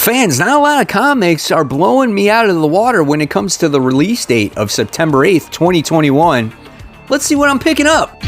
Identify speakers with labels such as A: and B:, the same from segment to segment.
A: Fans, not a lot of comics are blowing me out of the water when it comes to the release date of September 8th, 2021. Let's see what I'm picking up.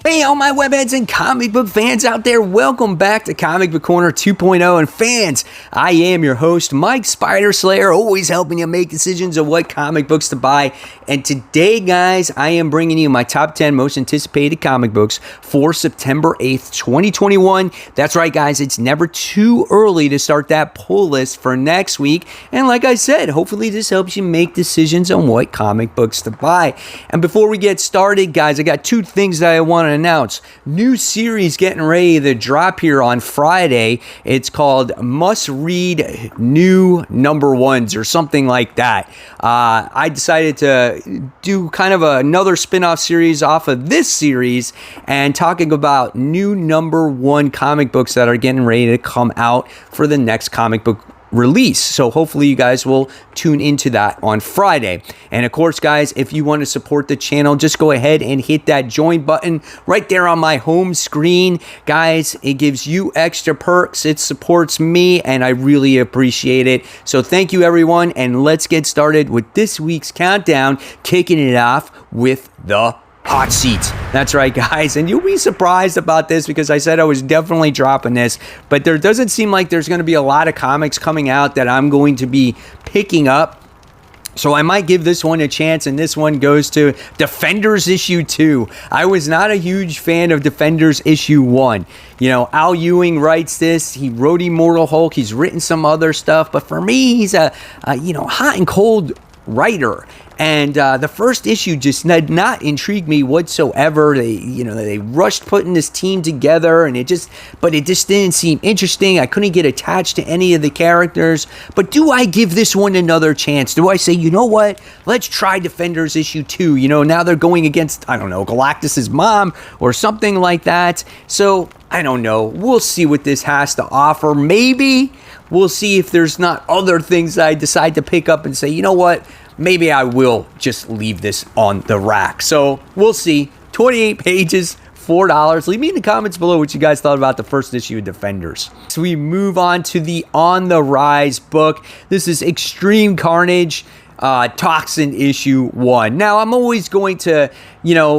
A: Hey, all my webheads and comic book fans out there, welcome back to Comic Book Corner 2.0. And fans, I am your host, Mike Spider Slayer, always helping you make decisions of what comic books to buy. And today, guys, I am bringing you my top 10 most anticipated comic books for September 8th, 2021. That's right, guys, it's never too early to start that pull list for next week. And like I said, hopefully this helps you make decisions on what comic books to buy. And before we get started, guys, I got two things that I want to announce. New series getting ready to drop here on Friday. It's called Must Read New Number Ones or something like that. I decided to do kind of another spin-off series off of this series and talking about new number one comic books that are getting ready to come out for the next comic book release. So hopefully you guys will tune into that on Friday. And of course, guys, if you want to support the channel, just go ahead and hit that join button right there on my home screen. Guys, it gives you extra perks. It supports me and I really appreciate it. So thank you, everyone. And let's get started with this week's countdown, kicking it off with the hot seats. That's right, guys. And you'll be surprised about this because I said I was definitely dropping this, but there doesn't seem like there's going to be a lot of comics coming out that I'm going to be picking up. So I might give this one a chance, and this one goes to Defenders issue 2. I was not a huge fan of Defenders issue 1. You know, Al Ewing writes this. He wrote Immortal Hulk. He's written some other stuff, but for me, he's a hot and cold writer. And the first issue just did not intrigue me whatsoever. They rushed putting this team together, and it just didn't seem interesting. I couldn't get attached to any of the characters. But do I give this one another chance? Do I say, you know what? Let's try Defenders issue 2. You know, now they're going against, I don't know, Galactus's mom or something like that. So I don't know. We'll see what this has to offer. Maybe we'll see if there's not other things that I decide to pick up and say, you know what? Maybe I will just leave this on the rack. So we'll see. 28 pages, $4. Leave me in the comments below what you guys thought about the first issue of Defenders. So we move on to the On the Rise book. This is Extreme Carnage. Toxin issue 1. Now, I'm always going to,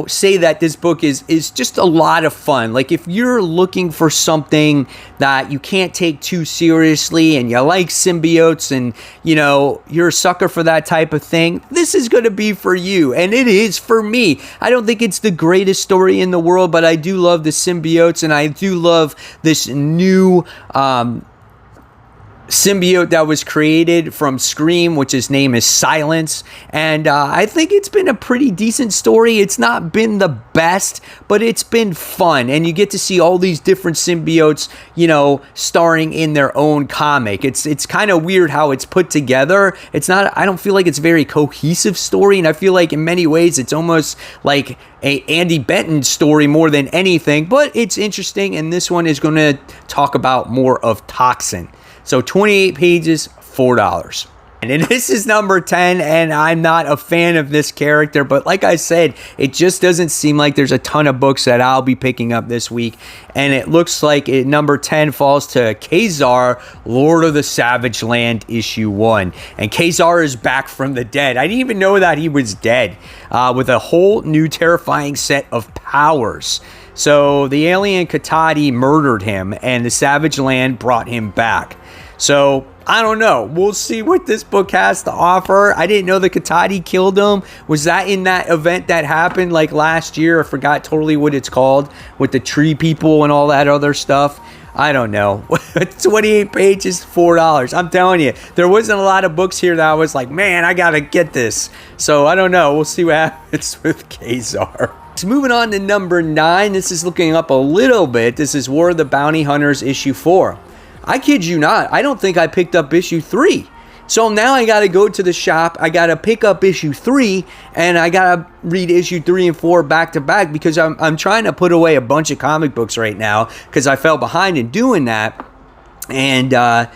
A: say that this book is just a lot of fun. Like, if you're looking for something that you can't take too seriously and you like symbiotes and, you're a sucker for that type of thing, this is going to be for you. And it is for me. I don't think it's the greatest story in the world, but I do love the symbiotes and I do love this new, symbiote that was created from Scream, which his name is Silence, and I think it's been a pretty decent story. It's not been the best, but it's been fun, and you get to see all these different symbiotes, starring in their own comic. It's kind of weird how it's put together. I don't feel like it's a very cohesive story, and I feel like in many ways it's almost like a Andy Benton story more than anything, but it's interesting, and this one is going to talk about more of Toxin. So 28 pages, $4. And this is number 10, and I'm not a fan of this character, but like I said, it just doesn't seem like there's a ton of books that I'll be picking up this week. And it looks like number 10 falls to Kazar, Lord of the Savage Land, issue 1. And Kazar is back from the dead. I didn't even know that he was dead, with a whole new terrifying set of powers. So the alien Katati murdered him, and the Savage Land brought him back. So, I don't know. We'll see what this book has to offer. I didn't know the Katati killed him. Was that in that event that happened like last year? I forgot totally what it's called with the tree people and all that other stuff. I don't know. 28 pages, $4. I'm telling you, there wasn't a lot of books here that I was like, man, I got to get this. So, I don't know. We'll see what happens with Kazar. So moving on to number 9. This is looking up a little bit. This is War of the Bounty Hunters issue 4. I kid you not, I don't think I picked up issue 3. So now I got to go to the shop, I got to pick up issue 3, and I got to read issue 3 and 4 back to back because I'm trying to put away a bunch of comic books right now because I fell behind in doing that. And I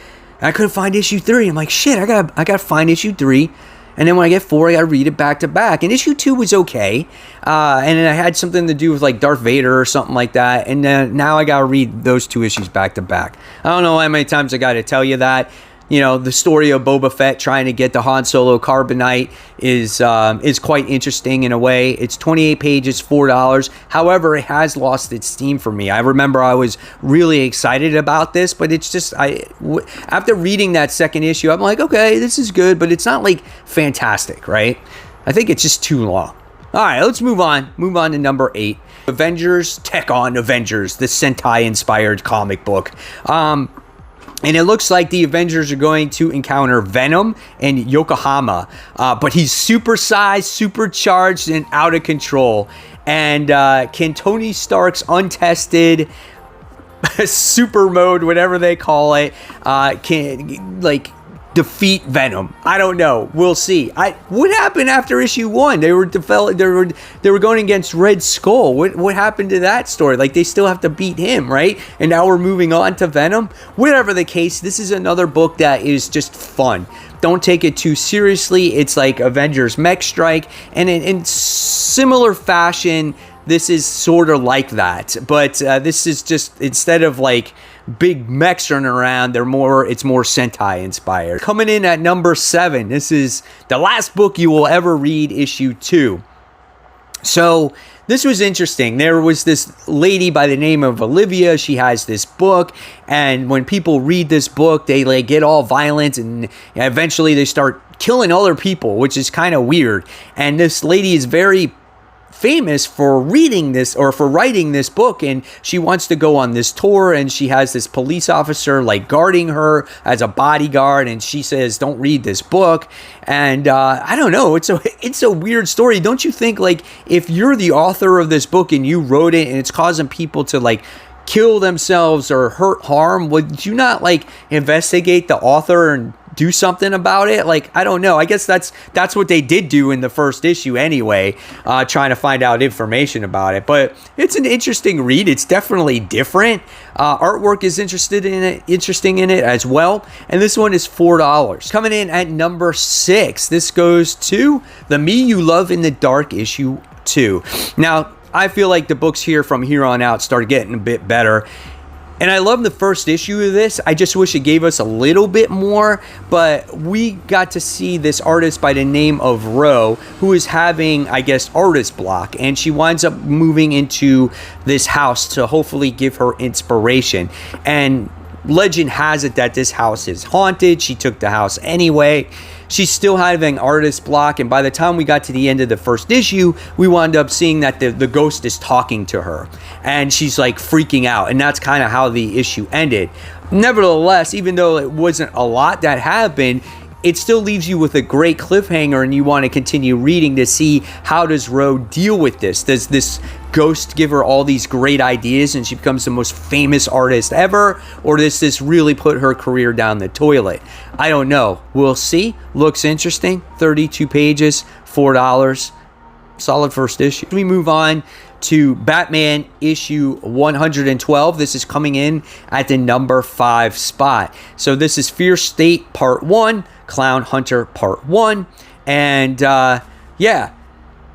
A: couldn't find issue 3. I'm like, shit, I got to find issue 3. And then when I get 4, I got to read it back to back. And issue 2 was okay. And it had something to do with like Darth Vader or something like that. And then now I got to read those 2 issues back to back. I don't know how many times I got to tell you that. You know, the story of Boba Fett trying to get the Han Solo carbonite is quite interesting in a way. It's 28 pages, $4. However, it has lost its steam for me. I remember I was really excited about this, but it's just, after reading that second issue, I'm like, okay, this is good, but it's not like fantastic, right? I think it's just too long. All right, let's move on. Move on to number 8. Avengers Tech on Avengers, the Sentai-inspired comic book. And it looks like the Avengers are going to encounter Venom and Yokohama. But he's supersized, supercharged, and out of control. And can Tony Stark's untested super mode, whatever they call it, can like defeat Venom? I don't know. We'll see. What happened after issue 1? They were going against Red Skull. What happened to that story? Like, they still have to beat him, right? And now we're moving on to Venom. Whatever the case, this is another book that is just fun. Don't take it too seriously. It's like Avengers Mech Strike, and in similar fashion, this is sort of like that. But this is just, instead of like big mechs running around, it's more Sentai inspired. Coming in at number 7, this is the last book you will ever read, issue 2. So this was interesting. There was this lady by the name of Olivia. She has this book, and when people read this book, they like get all violent, and eventually they start killing other people, which is kind of weird. And this lady is very famous for reading this, or for writing this book, and she wants to go on this tour, and she has this police officer like guarding her as a bodyguard, and she says, don't read this book. And I don't know, it's a weird story. Don't you think, like, if you're the author of this book and you wrote it and it's causing people to like kill themselves or harm, would you not like investigate the author and do something about it? Like, I don't know. I guess that's what they did do in the first issue anyway, trying to find out information about it. But it's an interesting read. It's definitely different. Artwork is interesting in it as well. And this one is $4. Coming in at number 6, this goes to The Me You Love in the Dark, issue 2. Now, I feel like the books here from here on out start getting a bit better. And I love the first issue of this. I just wish it gave us a little bit more. But we got to see this artist by the name of Ro, who is having, I guess, artist block. And she winds up moving into this house to hopefully give her inspiration. And legend has it that this house is haunted. She took the house anyway. She's still having artist block, and by the time we got to the end of the first issue, we wound up seeing that the ghost is talking to her, and she's like freaking out, and that's kind of how the issue ended. Nevertheless, even though it wasn't a lot that happened, it still leaves you with a great cliffhanger, and you want to continue reading to see how does Ro deal with this. Does this ghost give her all these great ideas and she becomes the most famous artist ever, or does this really put her career down the toilet? I don't know. We'll see. Looks interesting. 32 pages, $4. Solid first issue. We move on to Batman issue 112. This is coming in at the number 5 spot. So this is Fear State Part 1, Clown Hunter Part 1. And yeah,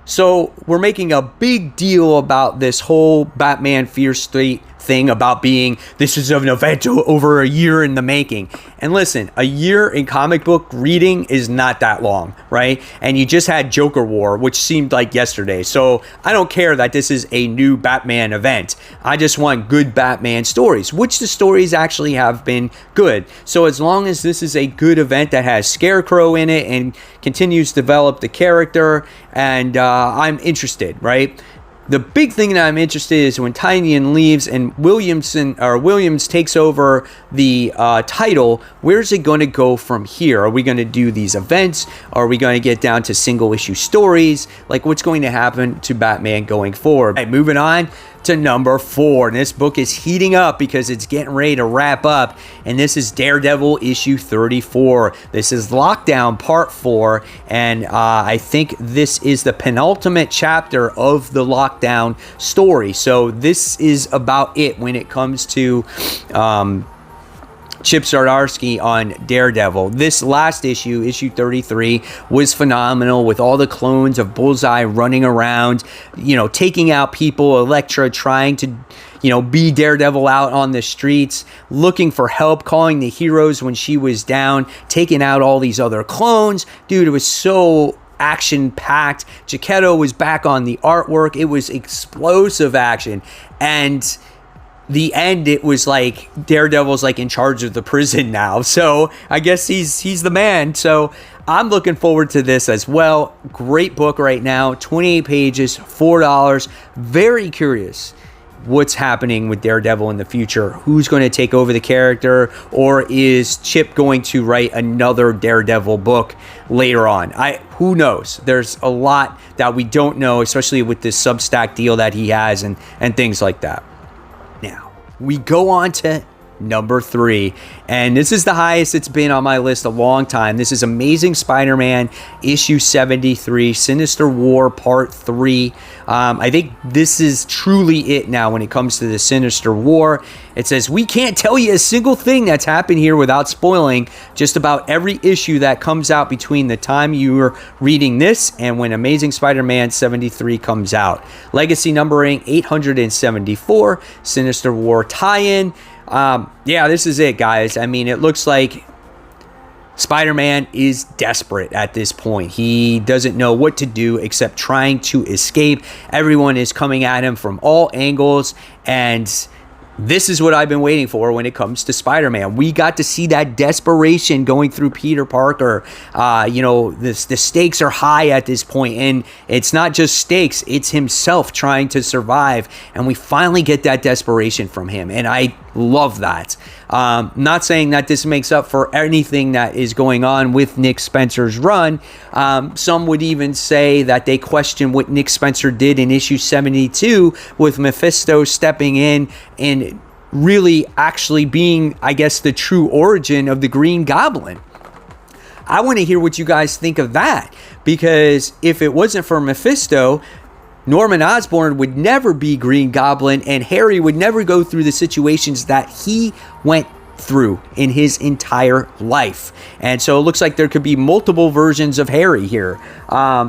A: so we're making a big deal about this whole Batman Fear State thing about being, this is an event over a year in the making. And listen, a year in comic book reading is not that long, right? And you just had Joker War, which seemed like yesterday. So I don't care that this is a new Batman event. I just want good Batman stories, which the stories actually have been good. So as long as this is a good event that has Scarecrow in it and continues to develop the character, and I'm interested, right? The big thing that I'm interested in is when Tynion leaves and Williams takes over the title, where's it going to go from here? Are we going to do these events? Are we going to get down to single issue stories? Like, what's going to happen to Batman going forward? Right, moving on to number 4. And this book is heating up because it's getting ready to wrap up. And this is Daredevil issue 34. This is Lockdown Part 4. And I think this is the penultimate chapter of the Lockdown story. So this is about it when it comes to Chip Zdarsky on Daredevil. This last issue, issue 33, was phenomenal with all the clones of Bullseye running around, taking out people, Elektra trying to be Daredevil out on the streets, looking for help, calling the heroes when she was down, taking out all these other clones. Dude, it was so action-packed. Giacchetto was back on the artwork. It was explosive action. And the end, it was like Daredevil's like in charge of the prison now. So I guess he's the man. So I'm looking forward to this as well. Great book right now. 28 pages, $4. Very curious what's happening with Daredevil in the future. Who's going to take over the character, or is Chip going to write another Daredevil book later on? Who knows? There's a lot that we don't know, especially with this Substack deal that he has and things like that. Now, we go on to number 3, and this is the highest it's been on my list a long time. This is Amazing Spider-Man issue 73, Sinister War part 3. I think this is truly it now when it comes to the Sinister War. It says, we can't tell you a single thing that's happened here without spoiling just about every issue that comes out between the time you are reading this and when Amazing Spider-Man 73 comes out. Legacy numbering 874, Sinister War tie-in. Yeah, this is it, guys. I mean, it looks like Spider-Man is desperate at this point. He doesn't know what to do except trying to escape. Everyone is coming at him from all angles, and this is what I've been waiting for when it comes to Spider-Man. We got to see that desperation going through Peter Parker. The stakes are high at this point, and it's not just stakes, it's himself trying to survive, and we finally get that desperation from him, and I love that. Not saying that this makes up for anything that is going on with Nick Spencer's run. Some would even say that they question what Nick Spencer did in issue 72 with Mephisto stepping in and really actually being, I guess, the true origin of the Green Goblin. I want to hear what you guys think of that, because if it wasn't for Mephisto, Norman Osborn would never be Green Goblin, and Harry would never go through the situations that he went through in his entire life. And so it looks like there could be multiple versions of Harry here.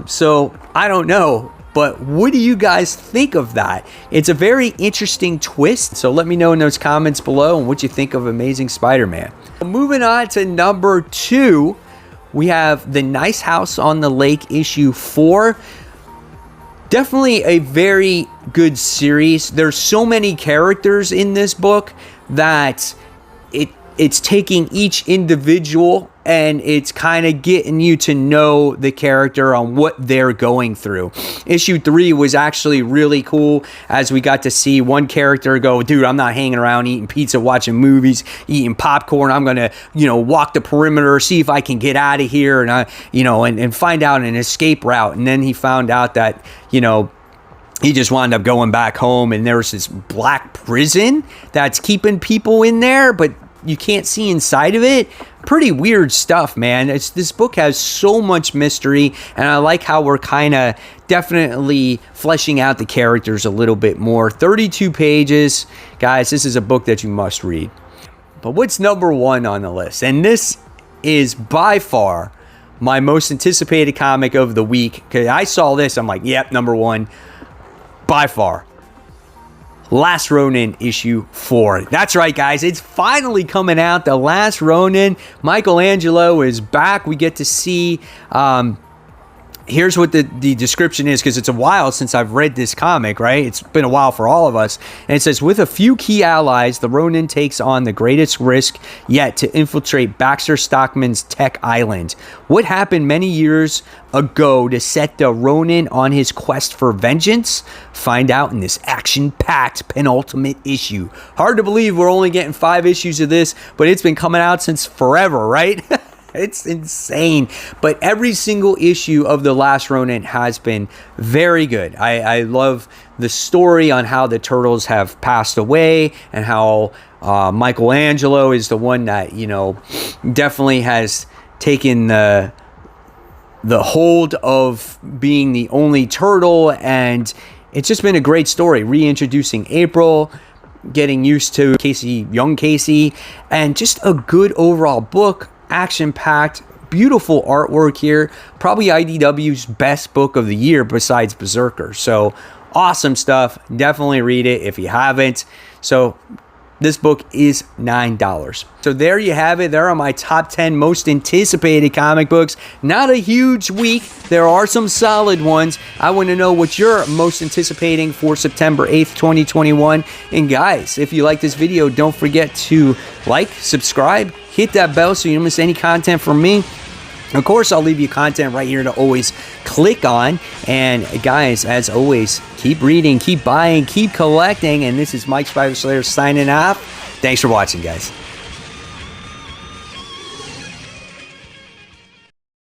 A: So I don't know, but what do you guys think of that? It's a very interesting twist. So let me know in those comments below and what you think of Amazing Spider-Man. Moving on to number 2, we have The Nice House on the Lake issue 4. Definitely a very good series. There's so many characters in this book that it's taking each individual and it's kind of getting you to know the character on what they're going through. Issue 3 was actually really cool as we got to see one character go, dude, I'm not hanging around eating pizza, watching movies, eating popcorn. I'm going to, walk the perimeter, see if I can get out of here and find out an escape route. And then he found out that, he just wound up going back home, and there's this black prison that's keeping people in there, but you can't see inside of it. Pretty weird stuff, man. This book has so much mystery, and I like how we're kind of definitely fleshing out the characters a little bit more. 32 pages. Guys, this is a book that you must read. But what's number 1 on the list? And this is by far my most anticipated comic of the week. Because I saw this, I'm like, yep, number 1. By far. Last Ronin issue 4. That's right, guys. It's finally coming out. The Last Ronin. Michelangelo is back. We get to see... here's what the description is, because it's a while since I've read this comic, right? It's been a while for all of us. And it says, with a few key allies, the Ronin takes on the greatest risk yet to infiltrate Baxter Stockman's Tech Island. What happened many years ago to set the Ronin on his quest for vengeance? Find out in this action-packed penultimate issue. Hard to believe we're only getting 5 issues of this, but it's been coming out since forever, right? It's insane. But every single issue of The Last Ronin has been very good. I love the story on how the Turtles have passed away and how Michelangelo is the one that, definitely has taken the hold of being the only turtle. And it's just been a great story. Reintroducing April. getting used to young Casey, and just a good overall book, action-packed, beautiful artwork here. Probably IDW's best book of the year besides Berserker. So awesome stuff. Definitely read it if you haven't. So this book is $9. So there you have it. There are my top 10 most anticipated comic books. Not a huge week. There are some solid ones. I want to know what you're most anticipating for September 8th, 2021. And guys, if you like this video, don't forget to like, subscribe, hit that bell so you don't miss any content from me. Of course, I'll leave you content right here to always click on. And guys, as always, keep reading, keep buying, keep collecting. And this is Mike Spider Slayer signing off. Thanks for watching, guys.